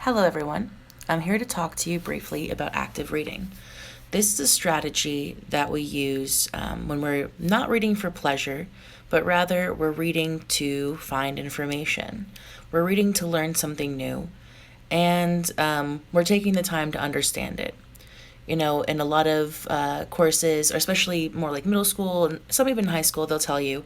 Hello, everyone. I'm here to talk to you briefly about active reading. This is a strategy that we use when we're not reading for pleasure, but rather we're reading to find information. We're reading to learn something new, and we're taking the time to understand it. You know, in a lot of courses, or especially more like middle school and some even high school, they'll tell you,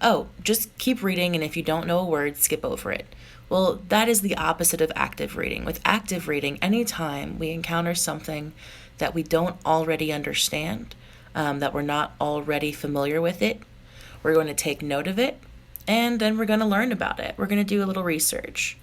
oh, just keep reading, and if you don't know a word, skip over it. Well, that is the opposite of active reading. With active reading, anytime we encounter something that we don't already understand, that we're not already familiar with it, we're going to take note of it, and then we're going to learn about it. We're going to do a little research.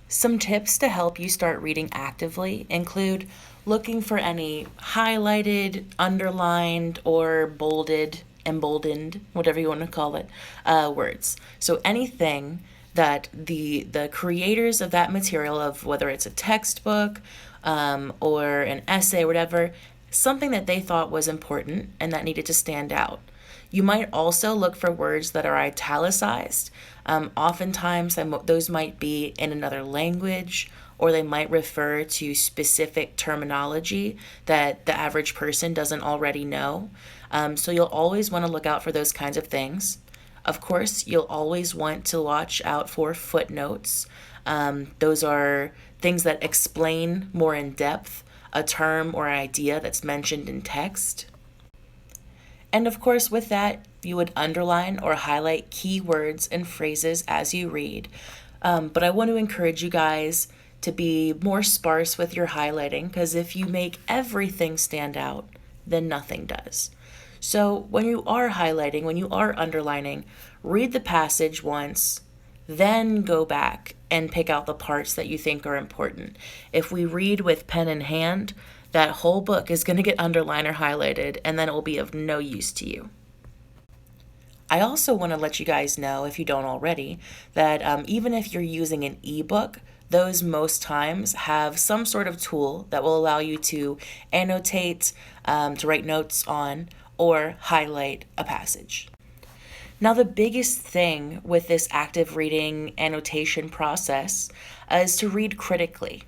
Some tips to help you start reading actively include looking for any highlighted, underlined, or bolded, emboldened, whatever you want to call it, words. So anything that the creators of that material, of whether it's a textbook or an essay, whatever, something that they thought was important and that needed to stand out. You might also look for words that are italicized. Oftentimes, those might be in another language, or they might refer to specific terminology that the average person doesn't already know. So you'll always want to look out for those kinds of things. Of course, you'll always want to watch out for footnotes. Those are things that explain more in depth a term or idea that's mentioned in text. And of course, with that, you would underline or highlight key words and phrases as you read. But I want to encourage you guys to be more sparse with your highlighting, because if you make everything stand out, then nothing does. So when you are highlighting, when you are underlining, read the passage once, then go back and pick out the parts that you think are important. If we read with pen in hand, that whole book is going to get underlined or highlighted, and then it will be of no use to you. I also want to let you guys know, if you don't already, that even if you're using an ebook, those most times have some sort of tool that will allow you to annotate, to write notes on, or highlight a passage. Now, the biggest thing with this active reading annotation process is to read critically.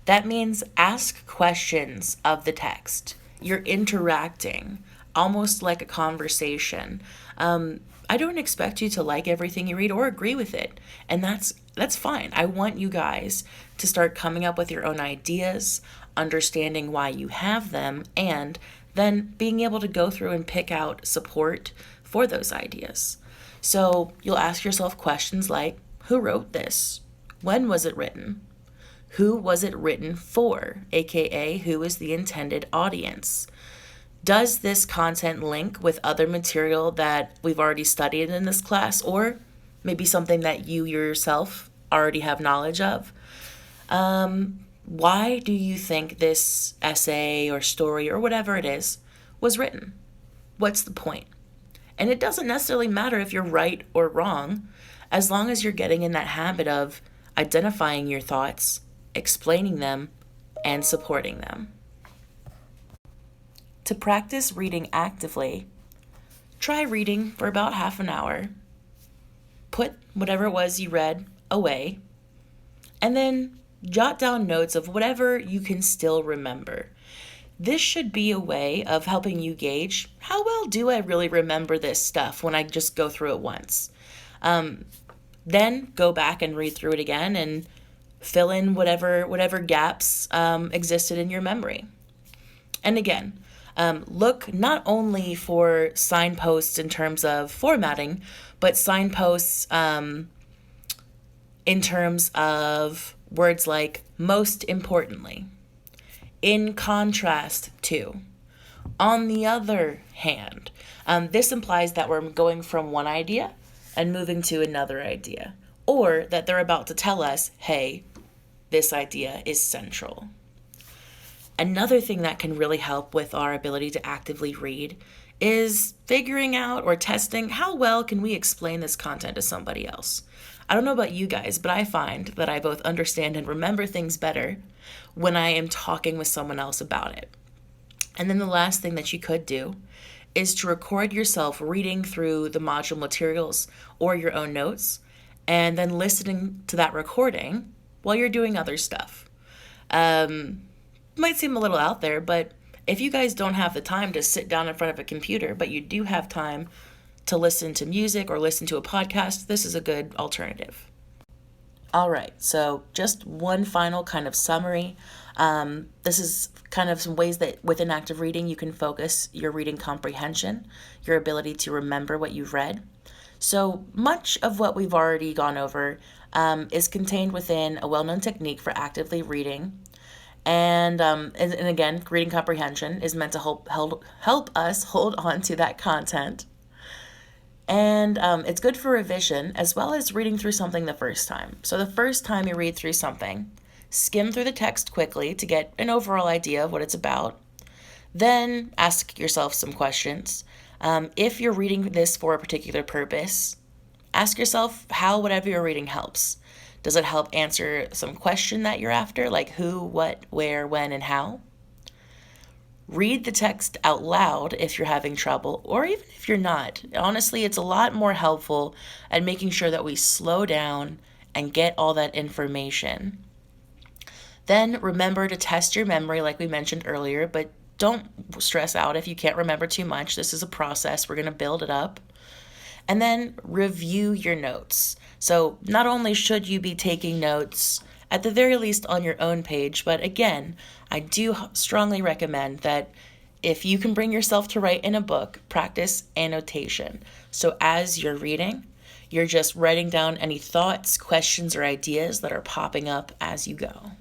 That means ask questions of the text. You're interacting, almost like a conversation. I don't expect you to like everything you read or agree with it, and that's fine. I want you guys to start coming up with your own ideas, understanding why you have them, and then being able to go through and pick out support for those ideas. So you'll ask yourself questions like, who wrote this? When was it written? Who was it written for? AKA, who is the intended audience? Does this content link with other material that we've already studied in this class, or maybe something that you yourself already have knowledge of? Why do you think this essay or story or whatever it is was written? What's the point? And it doesn't necessarily matter if you're right or wrong, as long as you're getting in that habit of identifying your thoughts, explaining them, and supporting them. To practice reading actively, try reading for about half an hour. Put whatever it was you read away, and then jot down notes of whatever you can still remember. This should be a way of helping you gauge, how well do I really remember this stuff when I just go through it once? Then go back and read through it again and fill in whatever gaps existed in your memory. And again, look not only for signposts in terms of formatting, but signposts in terms of words like most importantly, in contrast to, on the other hand. This implies that we're going from one idea and moving to another idea, or that they're about to tell us, hey, this idea is central. Another thing that can really help with our ability to actively read is figuring out or testing how well can we explain this content to somebody else. I don't know about you guys, but I find that I both understand and remember things better when I am talking with someone else about it. And then the last thing that you could do is to record yourself reading through the module materials or your own notes, and then listening to that recording while you're doing other stuff. Might seem a little out there, but if you guys don't have the time to sit down in front of a computer, but you do have time to listen to music or listen to a podcast, this is a good alternative. All right, so just one final kind of summary. This is kind of some ways that within active reading you can focus your reading comprehension, your ability to remember what you've read. So much of what we've already gone over is contained within a well-known technique for actively reading. And again, reading comprehension is meant to help us hold on to that content. And it's good for revision as well as reading through something the first time. So the first time you read through something, skim through the text quickly to get an overall idea of what it's about. Then ask yourself some questions. If you're reading this for a particular purpose, ask yourself how whatever you're reading helps. Does it help answer some question that you're after, like who, what, where, when, and how? Read the text out loud if you're having trouble, or even if you're not. Honestly, it's a lot more helpful at making sure that we slow down and get all that information. Then remember to test your memory like we mentioned earlier, but don't stress out if you can't remember too much. This is a process. We're going to build it up. And then review your notes. So not only should you be taking notes, at the very least on your own page, but again, I do strongly recommend that if you can bring yourself to write in a book, practice annotation. So as you're reading, you're just writing down any thoughts, questions, or ideas that are popping up as you go.